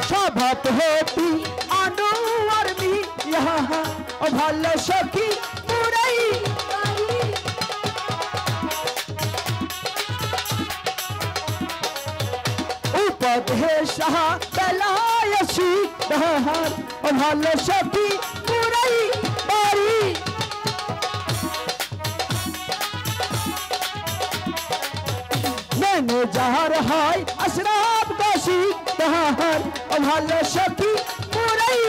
সভাপতি আনোয়ার মিয়া ভালো সখী পুরাই উপদেশা বেলায়সী দাহার ভালো সখী পুরাই বাড়ি ম্যানেজার হয় আশরাফ কাশি দাহার ভালো সখী পুরাই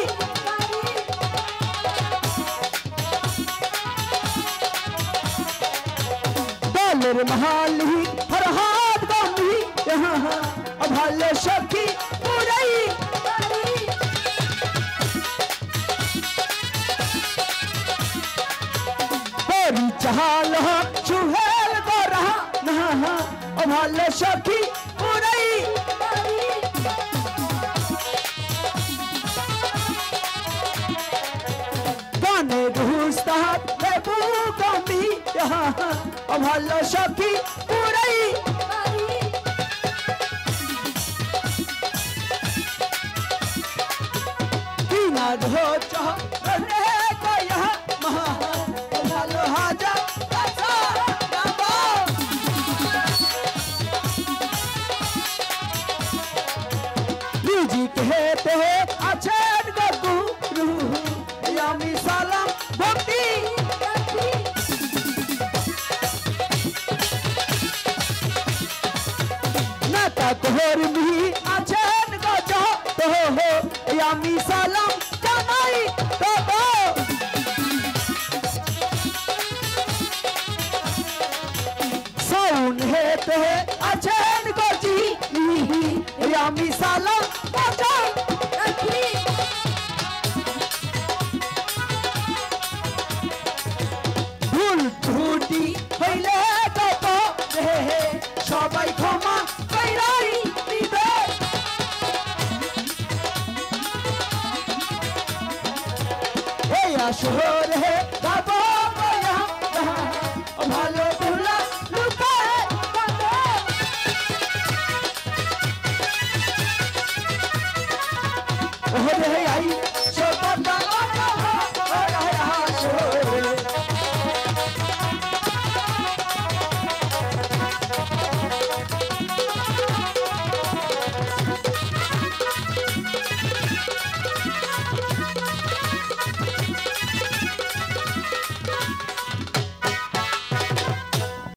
দলের মালিক ফরহাদ গমি ভালো সখী পুরাই পরিচাল সুহেল গরা ভালো সখী পুরাই গানের উস্তাদ বেবু গমি ভালো সখী পুরাই ধোচা রে গয়া মহা ভালো হাজা কাছা গাবো মিউজিক হেতে আছেন গুরু আমি সালাম ভক্তি নাতা কর্মী আছেন গজ তো আমি সালাম জানাই বাবা সাউন্ড হেতে আছেন গজি আমি সালাম বাজাই ভুল ত্রুটি হইলে কত সবাই ক্ষমা কইরাই দিবে শহর হে গাবো ভালো ভুলা লুকায় ওরে আই